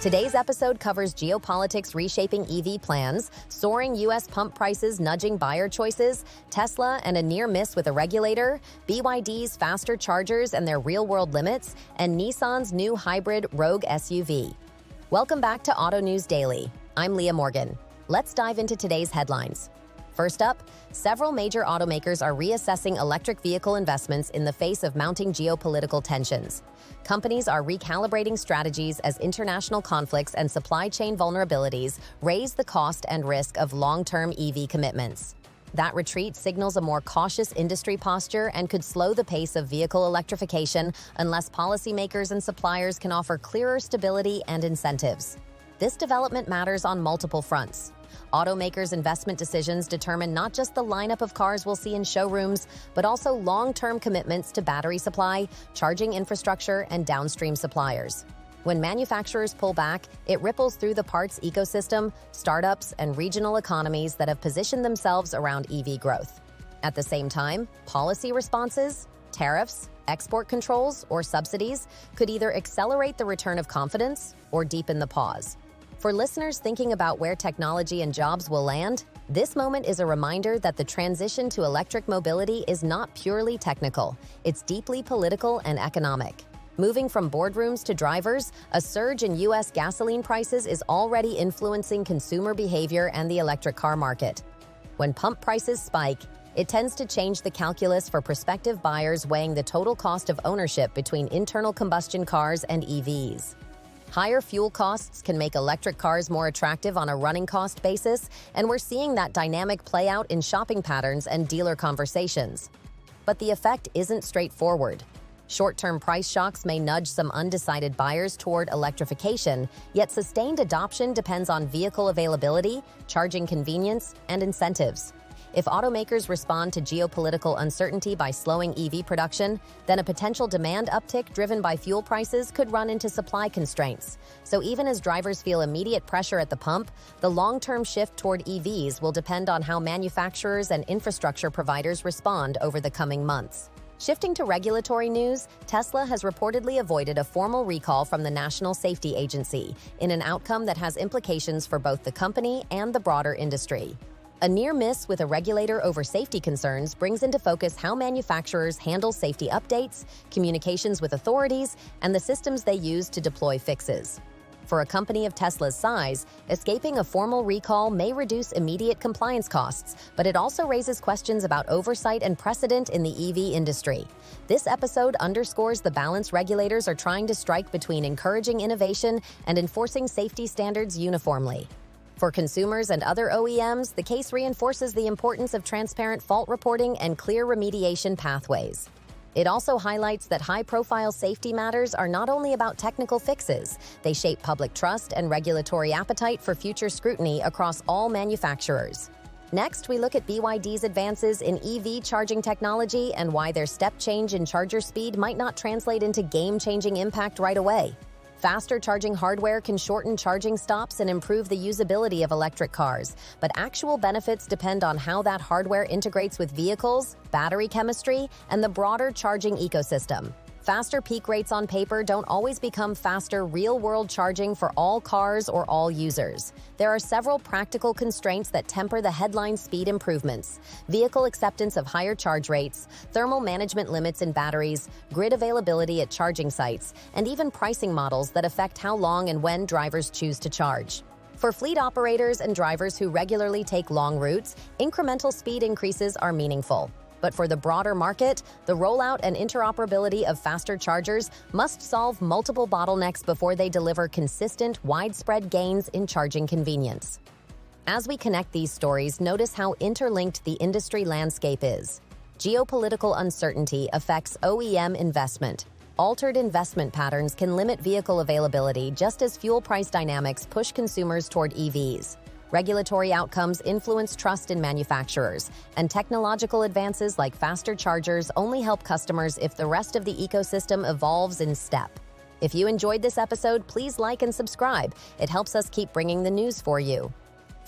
Today's episode covers geopolitics reshaping EV plans, soaring U.S. pump prices nudging buyer choices, Tesla and a near miss with a regulator, BYD's faster chargers and their real-world limits, and Nissan's new hybrid Rogue SUV. Welcome back to Autonews Daily. I'm Leah Morgan. Let's dive into today's headlines. First up, several major automakers are reassessing electric vehicle investments in the face of mounting geopolitical tensions. Companies are recalibrating strategies as international conflicts and supply chain vulnerabilities raise the cost and risk of long-term EV commitments. That retreat signals a more cautious industry posture and could slow the pace of vehicle electrification unless policymakers and suppliers can offer clearer stability and incentives. This development matters on multiple fronts. Automakers' investment decisions determine not just the lineup of cars we'll see in showrooms, but also long-term commitments to battery supply, charging infrastructure, and downstream suppliers. When manufacturers pull back, it ripples through the parts ecosystem, startups, and regional economies that have positioned themselves around EV growth. At the same time, policy responses, tariffs, export controls, or subsidies could either accelerate the return of confidence or deepen the pause. For listeners thinking about where technology and jobs will land, this moment is a reminder that the transition to electric mobility is not purely technical. It's deeply political and economic. Moving from boardrooms to drivers, a surge in U.S. gasoline prices is already influencing consumer behavior and the electric car market. When pump prices spike, it tends to change the calculus for prospective buyers weighing the total cost of ownership between internal combustion cars and EVs. Higher fuel costs can make electric cars more attractive on a running cost basis, and we're seeing that dynamic play out in shopping patterns and dealer conversations. But the effect isn't straightforward. Short-term price shocks may nudge some undecided buyers toward electrification, yet sustained adoption depends on vehicle availability, charging convenience, and incentives. If automakers respond to geopolitical uncertainty by slowing EV production, then a potential demand uptick driven by fuel prices could run into supply constraints. So even as drivers feel immediate pressure at the pump, the long-term shift toward EVs will depend on how manufacturers and infrastructure providers respond over the coming months. Shifting to regulatory news, Tesla has reportedly avoided a formal recall from the National Safety Agency in an outcome that has implications for both the company and the broader industry. A near miss with a regulator over safety concerns brings into focus how manufacturers handle safety updates, communications with authorities, and the systems they use to deploy fixes. For a company of Tesla's size, escaping a formal recall may reduce immediate compliance costs, but it also raises questions about oversight and precedent in the EV industry. This episode underscores the balance regulators are trying to strike between encouraging innovation and enforcing safety standards uniformly. For consumers and other OEMs, the case reinforces the importance of transparent fault reporting and clear remediation pathways. It also highlights that high-profile safety matters are not only about technical fixes, they shape public trust and regulatory appetite for future scrutiny across all manufacturers. Next, we look at BYD's advances in EV charging technology and why their step change in charger speed might not translate into game-changing impact right away. Faster charging hardware can shorten charging stops and improve the usability of electric cars, but actual benefits depend on how that hardware integrates with vehicles, battery chemistry, and the broader charging ecosystem. Faster peak rates on paper don't always become faster real-world charging for all cars or all users. There are several practical constraints that temper the headline speed improvements: vehicle acceptance of higher charge rates, thermal management limits in batteries, grid availability at charging sites, and even pricing models that affect how long and when drivers choose to charge. For fleet operators and drivers who regularly take long routes, incremental speed increases are meaningful. But for the broader market, the rollout and interoperability of faster chargers must solve multiple bottlenecks before they deliver consistent, widespread gains in charging convenience. As we connect these stories, notice how interlinked the industry landscape is. Geopolitical uncertainty affects OEM investment. Altered investment patterns can limit vehicle availability just as fuel price dynamics push consumers toward EVs. Regulatory outcomes influence trust in manufacturers, and technological advances like faster chargers only help customers if the rest of the ecosystem evolves in step. If you enjoyed this episode, please like and subscribe. It helps us keep bringing the news for you.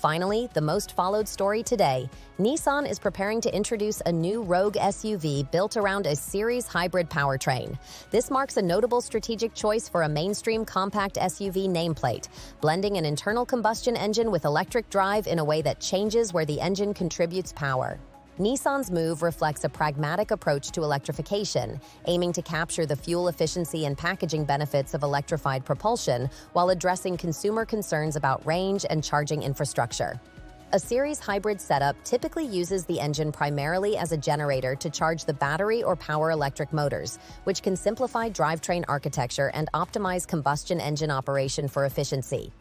Finally, the most followed story today. Nissan is preparing to introduce a new Rogue SUV built around a series hybrid powertrain. This marks a notable strategic choice for a mainstream compact SUV nameplate, blending an internal combustion engine with electric drive in a way that changes where the engine contributes power. Nissan's move reflects a pragmatic approach to electrification, aiming to capture the fuel efficiency and packaging benefits of electrified propulsion while addressing consumer concerns about range and charging infrastructure. A series hybrid setup typically uses the engine primarily as a generator to charge the battery or power electric motors, which can simplify drivetrain architecture and optimize combustion engine operation for efficiency.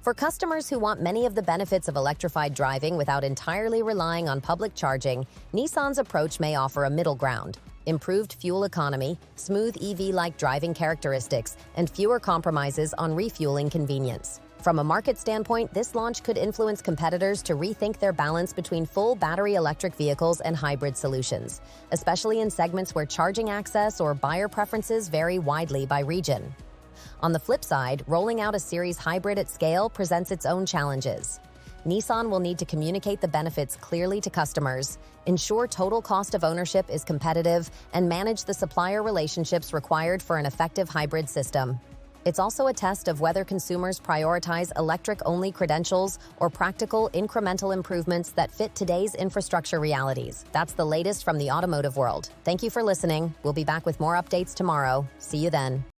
For customers who want many of the benefits of electrified driving without entirely relying on public charging, Nissan's approach may offer a middle ground: improved fuel economy, smooth EV-like driving characteristics, and fewer compromises on refueling convenience. From a market standpoint, this launch could influence competitors to rethink their balance between full battery electric vehicles and hybrid solutions, especially in segments where charging access or buyer preferences vary widely by region. On the flip side, rolling out a series hybrid at scale presents its own challenges. Nissan will need to communicate the benefits clearly to customers, ensure total cost of ownership is competitive, and manage the supplier relationships required for an effective hybrid system. It's also a test of whether consumers prioritize electric-only credentials or practical, incremental improvements that fit today's infrastructure realities. That's the latest from the automotive world. Thank you for listening. We'll be back with more updates tomorrow. See you then.